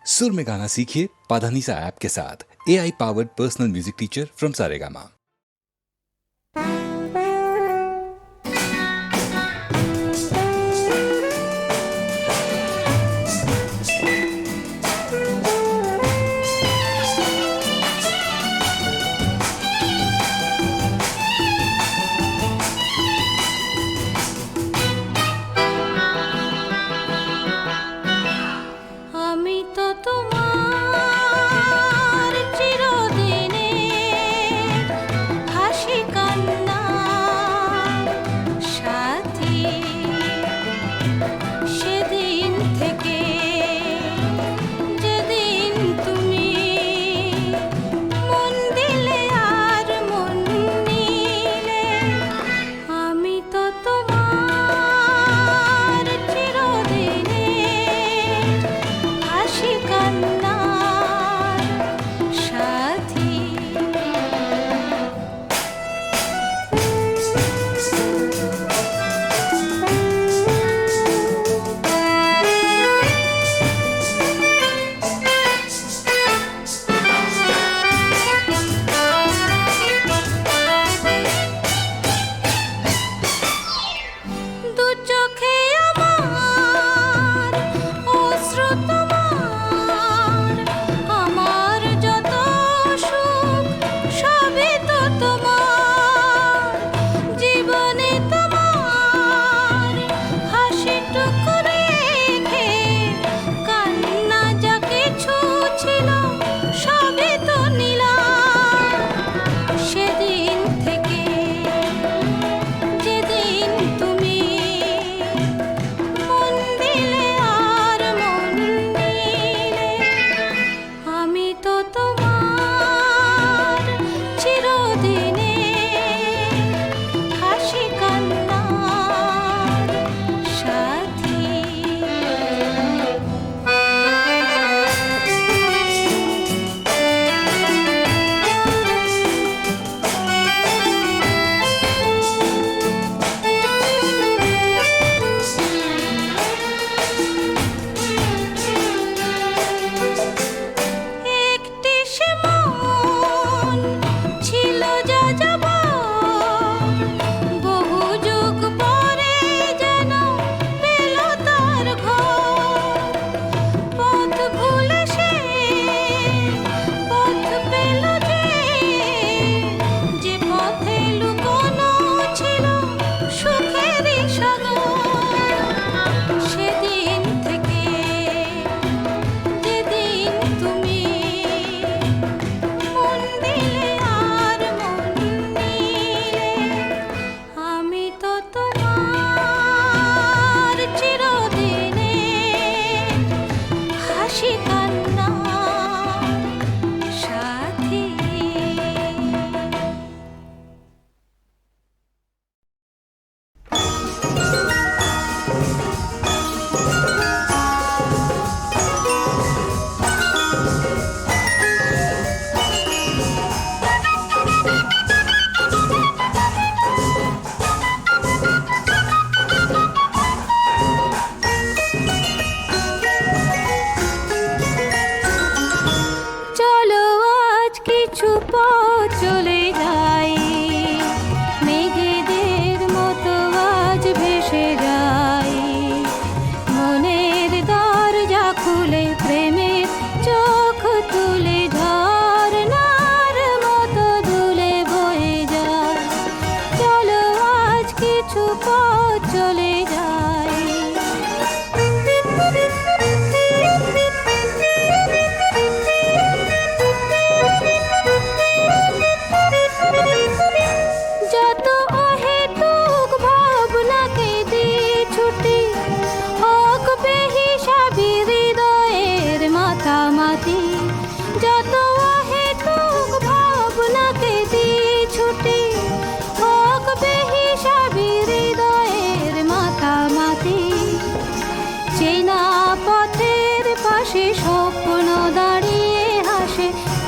सुर में गाना सीखिए पाधानीसा ऐप के साथ। AI powered personal music teacher from Saregama.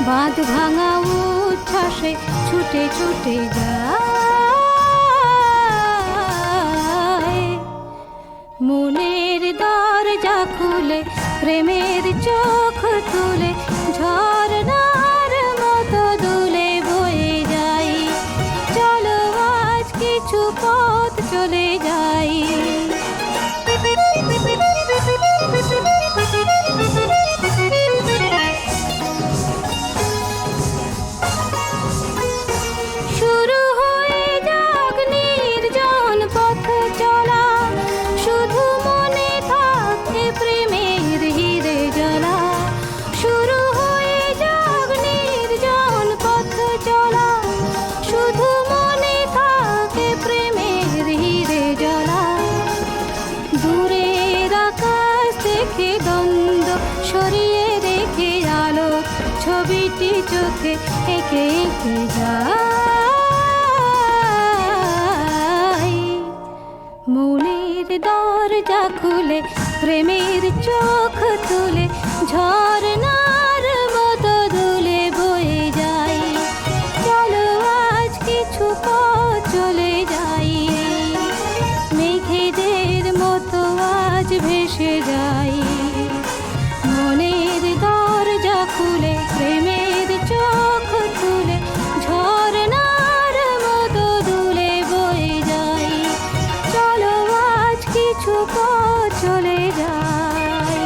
বাঁধ ভাঙা উচ্ছ্বাসে ছুটে ছুটে যায় মনের দরজা খুলে প্রেমের চোখ দুটি চোখে এঁকে এঁকে যায়। মনের দরজা খুলে প্রেমের চোখ তুলে ঝর্ণার মতো দুলে বয়ে যাই। চলো আজ কিছু পথ চলে যাই, মেঘেদের মতো আজ ভেসে যাই। মনের দরজা খুলে প্রেমের চোখ তুলে ঝর্ণার মতো দুলে বয়ে যাই। চলো আজ কিছু পথ চলে যাই।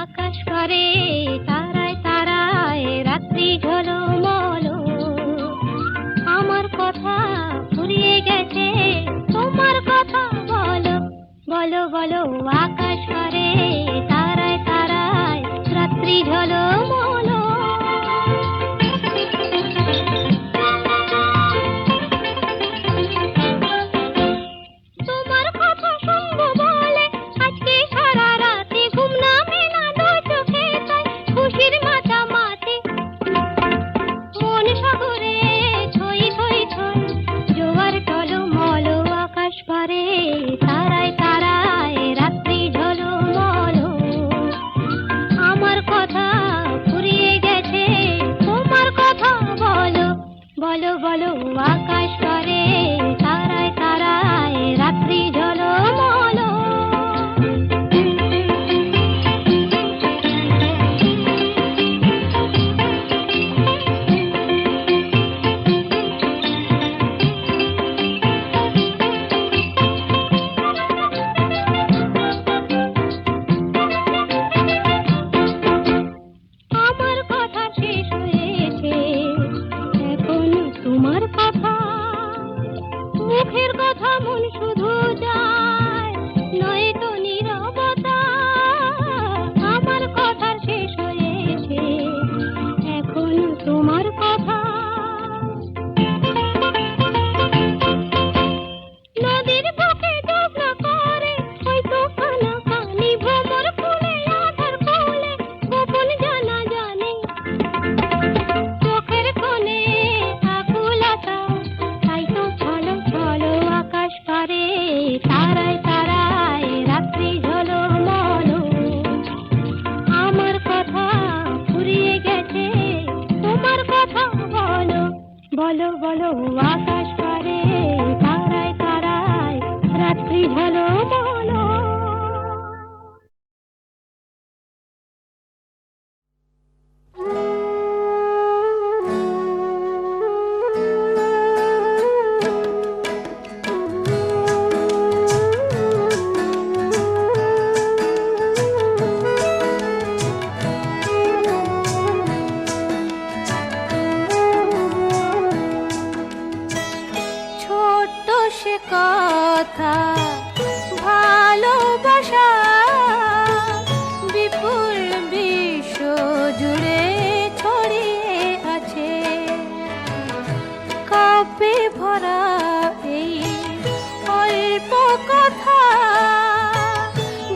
আকাশ করে তারায় তারায় রাত্রি ঝলমল, আমার কথা ফুরিয়ে গেছে তোমার কথা বলো বলো বলো। আকাশ করে তারায় তারায় রাত্রি ঝলমল, তোমার কথা শুনবো বলে আজকে সারা রাতে ঘুম নামে না দু চোখে, তাই খুশির মাতামাতি মন সাগরে ছই ছই ছই জোয়ার টলমল। আকাশ পারে তারায় তারায় রাত্রি ঝলমল, আমার কথা ফুরিয়ে গেছে তোমার কথা বলো বলো বলো। আকাশ পারে তারায় তারায় রাত্রি ঝলমল। আমার কথা শেষ হয়েছে, এখন তোমার কথা, মুখের কথা মন শুধু যায় নয়তো নীরবতা। আমার কথা শেষ হয়েছে, এখন তোমার কথা। নদীর বুকে ডুবনা করে হয়তো কানা কানি ভ্রমর ফুলে আধার কোলে গোপন জানা জানে। চোখের কোণে আকুলতা তাই তো ছলো ছলো। আকাশ পারে তারায় তারায় রাত্রি ঝলমল, আমার কথা ফুরিয়ে গেছে তোমার কথা বলো বলো বলো। আকাশ পারে তারায় তারায় রাত্রি ঝলমল। ছোট্ট সে কথা ভালোবাসা বিপুল বিশ্ব জুড়ে ছড়িয়ে আছে। কাব্যে ভরা এই অল্প কথা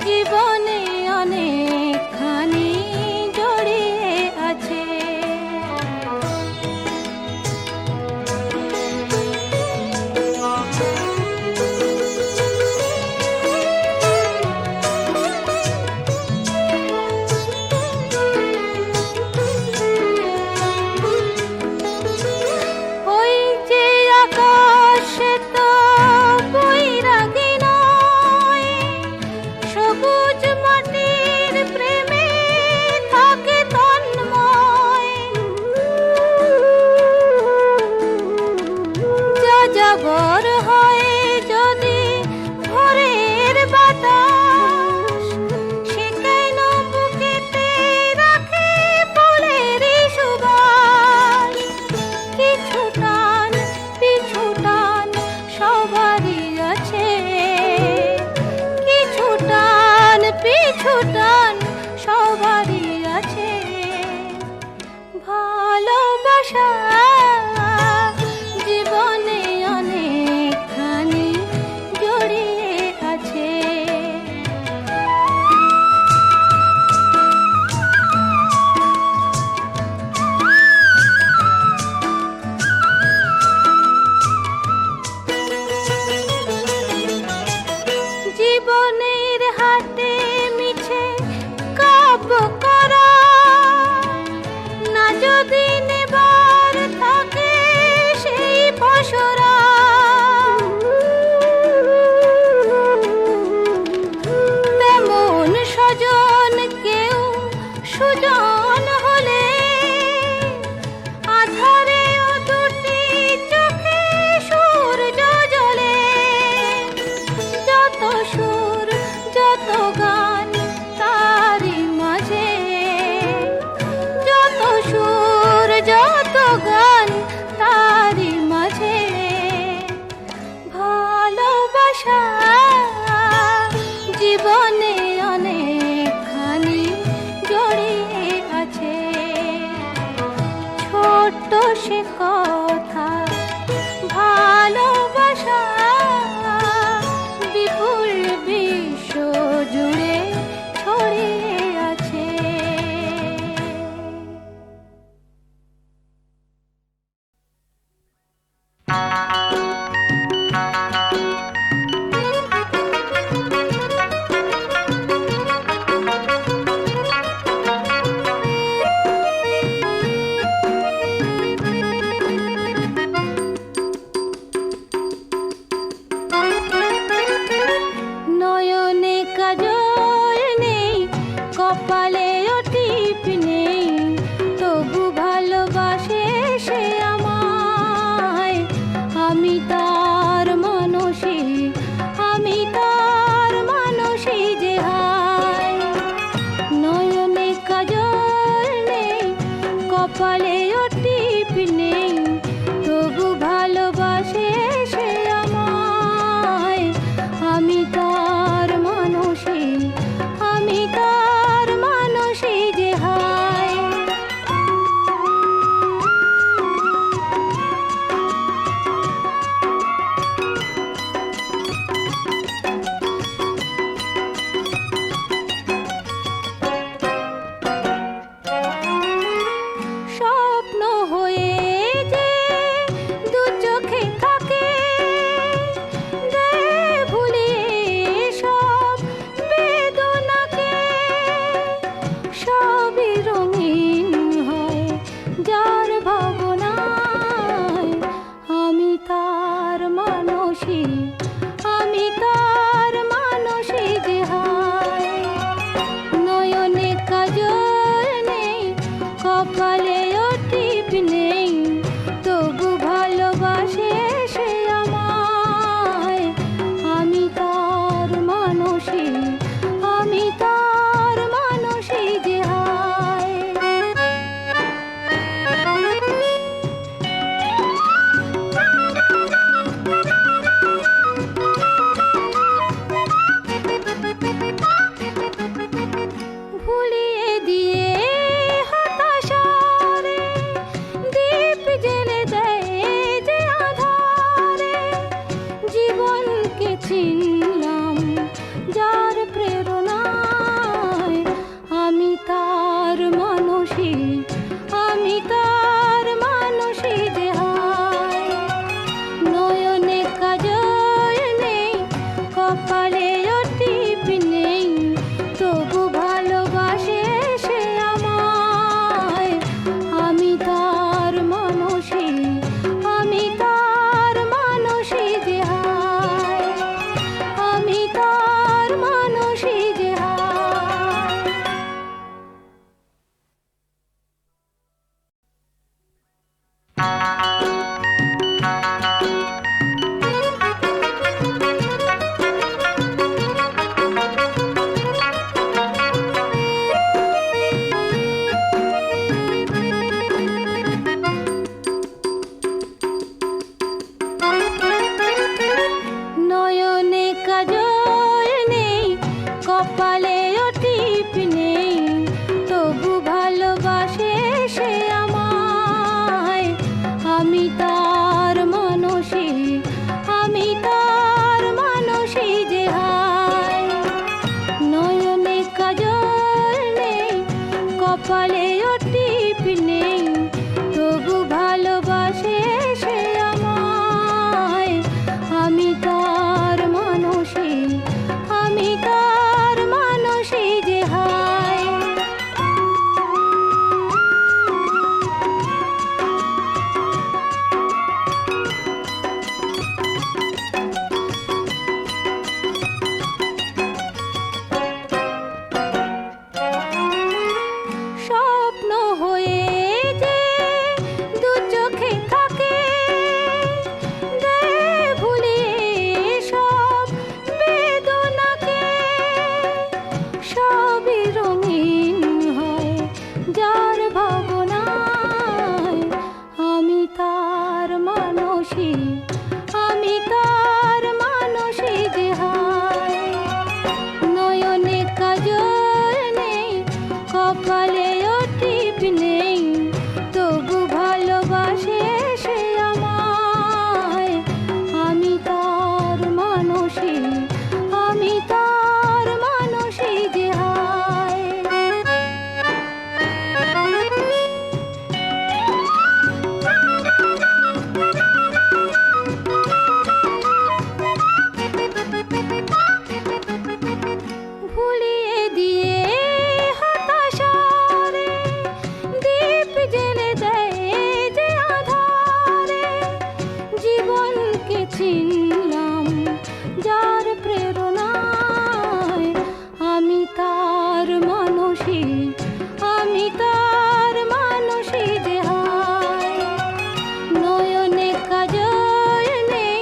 জীবনে অনেকখানি জড়িয়ে আছে। ওই যে আকাশ তো বৈরাগী নয়, সবুজ মাটির প্রেমে থাকে তন্ময়। যা যাবর তার মানসী, আমি তার মানসী যে হায়। নয়নে কাজল নেই, কপালে টিপ নেই, তবু ভালোবাসে সে আমায়। আমি তার মানসী, আমি তার মানসী যে হায়। স্বপ্ন হয়ে যে দু চোখে থাকে, দেয় ভুলিয়ে সব বেদনাকে। সবই রঙিন হয় যার ভাবনায়। আমি তার মানসী, আমি তার মানসী যে হায়। নয়নে কাজল নেই, কপালে টিপ নেই, তবু ভালোবাসে সে আমায়। আমি তার মানসী, আমি তার মানসী যে হায়। ভুলিয়ে দিয়ে হতাশারে দীপ জ্বেলে দেয় যে আধারে। জীবনকে চিনলাম যার প্রেরণায়। আমি তার মানসী, আমি তার মানসী যে হায়। নয়নে কাজল নেই, কপালে টিপ নেই, তবু ভালোবাসে সে আমায়। আমি তার মানসী, আমি তার মানসী যে হায়। আমি তার মানসী যে হায়। নয়নে কাজল নেই, কপালে টিপ নেই, তবু ভালোবাসে সে আমায়। আমি তার মানসী, আমি তার মানসী যে হায়। নয়নে কাজল নেই, কপালে টিপ নেই, তবু ভালোবাসে সে আমায়। আমি তার মানসী, আমি তার মানসী যে হায়। স্বপ্ন হয়ে যে দু চোখে থাকে, দেয় ভুলিয়ে সব বেদনাকে। সবই রঙিন হয় যার ভাবনায়। আমি তার মানসী, আমি তার মানসী যে হায়। নয়নে কাজল নেই, কপালে টিপ নেই, তবু ভালোবাসে সে আমায়। আমি তার মানসী, আমি তার মানসী যে হায়। ভুলিয়ে দিয়ে হতাশারে দীপ জ্বেলে দেয় যে আধারে। জীবনকে চিনলাম যার প্রেরণায়। আমি তার মানসী, আমি তার মানসী যে হায়। নয়নে কাজল নেই,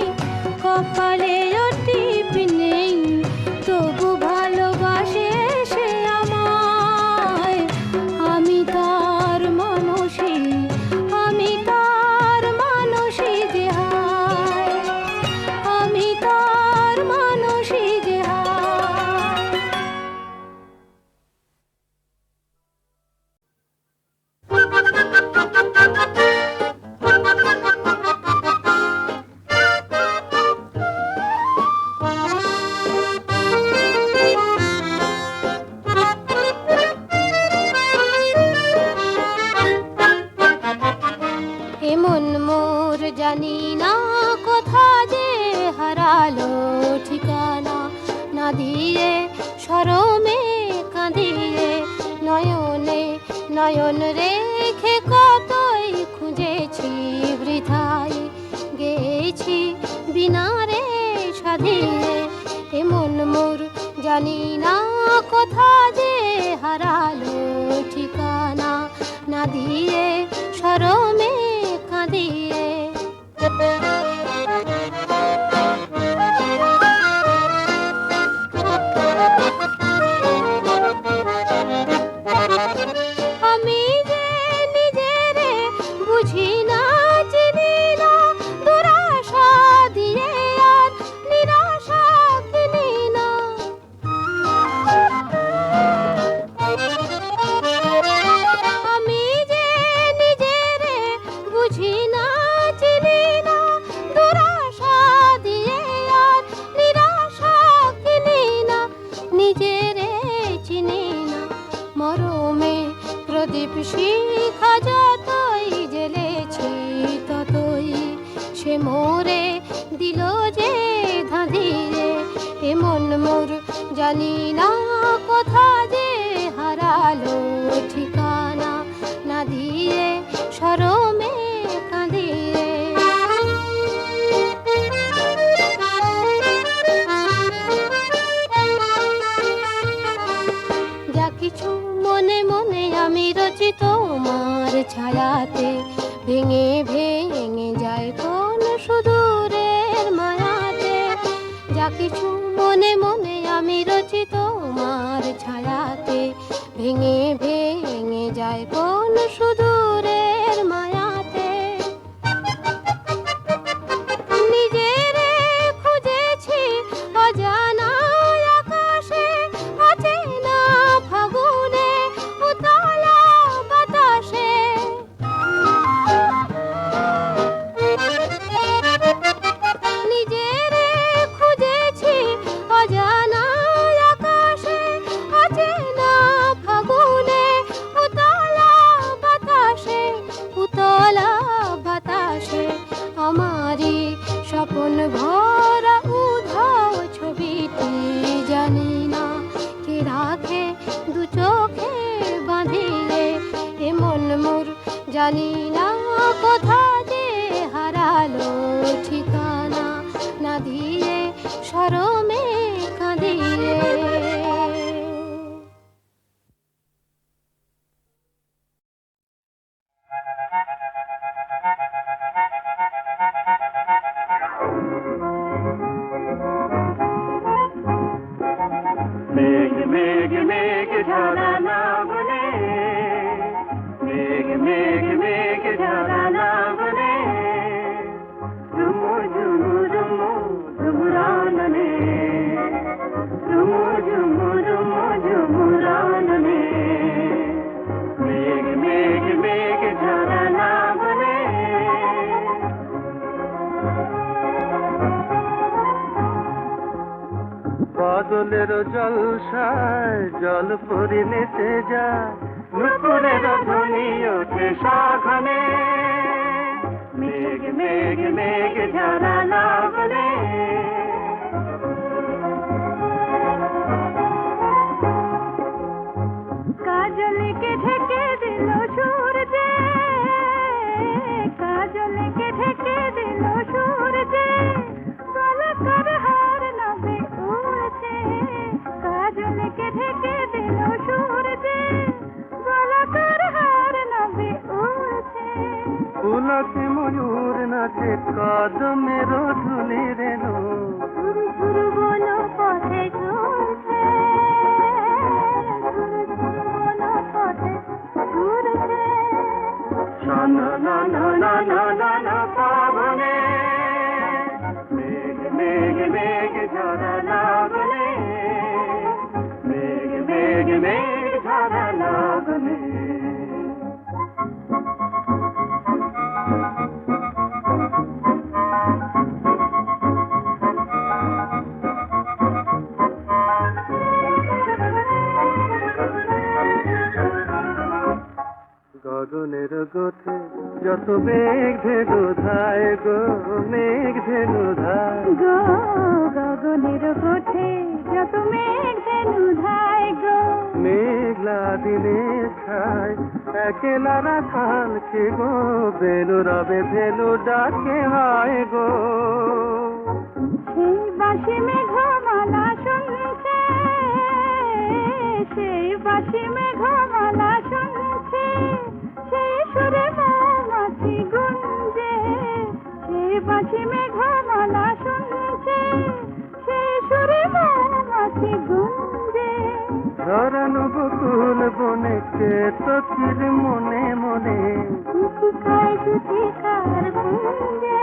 না কোথা যে হারালো ঠিকানা, না দিয়ে শরমে কাঁদিয়ে নয়নে নয়ন রেখে কতই খুঁজেছি বৃথায়, গেছি বিনা রে সাধিয়ে এমন মোর জানি না কোথা যে হারালো ঠিকানা, না দিয়ে শরমে কাঁদিয়ে। আমি যে নিজেরে বুঝি না চিনি না, দুরাশা দিয়ে আর নিরাশা কিনি না। আমি যে নিজেরে বুঝি না চিনি না, দুরাশা দিয়ে আর নিরাশা কিনি না। নিজেরে চিনি না মরমে প্রদীপ শিখা যতই জ্বেলেছি ততই সে মোরে দিল যে ধাঁধিয়ে এমন মোর জানি না কোথা যে হারালো ঠিকানা, না দিয়ে শরমে কাঁদিয়ে। যা কিছু মনে মনে আমি রচি তোমার ছায়াতে, ভেঙে ভেঙে যায় কোন সুদূরের মায়াতে। যা কিছু মনে মনে আমি রচি তোমার ছায়াতে, ভেঙে ভেঙে যায় কোন সুদূরের মায়াতে। নিজেরে খুঁজেছি অজানা আকাশে, অচেনা ফাগুনে উতলা বাতাসে। নিজেরে খুঁজেছি অজানা আকাশে, অচেনা ফাগুনে উতলা বাতাসে, উতলা বাতাসে। আমারই স্বপন ভরা উধাও ছবিটি জানি না কে রাখে দু চোখে বাঁধিয়ে এমন মোর জানি না কোথা যে হারালো ঠিকানা, না দিয়ে শরমে কাঁদিয়ে। মেঘ মেঘ মেঘ ঝরা না বলে, মেঘ মেঘ মেঘ ঝরা না বলে, ঝুমু ঝুমু ঝুমু ঝুমুরাননে, ঝুমু ঝুমু ঝুমু ঝুমুরাননে। মেঘ মেঘ মেঘ ঝরা না বলে, বাদলের জলসায় জল পরি নেচে যায়, নুপুরের ধ্বনি ওঠে সঘনে। মেঘ মেঘ মেঘ ঝরা না বলে, কাজলকে ঢেকে দিল সূর্যে, কাজলকে ঢেকে দিল সূর্যে, পলকের হার নভে উড়ছে। কাজলকে ঢেকে দিল সূর্যে, পলকের হার নভে উড়ছে। পুলকে ময়ূর নাচে কদমের ধুলি রেণু, ঝুরু ঝুরু বনো পথে ঝুরছে, ঝুরু ঝুরু বনো পথে ঝুরছে। শোন না না না না না না পাবনে, মেঘ মেঘ মেঘ ঝরা না বলে, মেঘ মেঘ মেঘ ঝরা না বলে। গগনের গোথে যত মেঘ ধেনু ধায় গো, মেঘ ধেনু ধায়। গো গগনের কোঠে যত মেঘ ধেনু ধায় গো, মেঘলা দিনে ছায় একলা রাখালকে গো, বেনু রবে ধেনু ডাকে হয় গো। সেই বাঁশি মেঘমালা শুনছে, সেই বাঁশি মেঘমালা শুনছে, সেই সুরে মৌমাছি গুঞ্জে, সেই বাঁশি মেঘমালা শুনছে, সেই সুরে মৌমাছি গুঞ্জে। ধরানো বকুল বনে কে তোর মনে মনে শিকায় জুতিকার গুঞ্জে।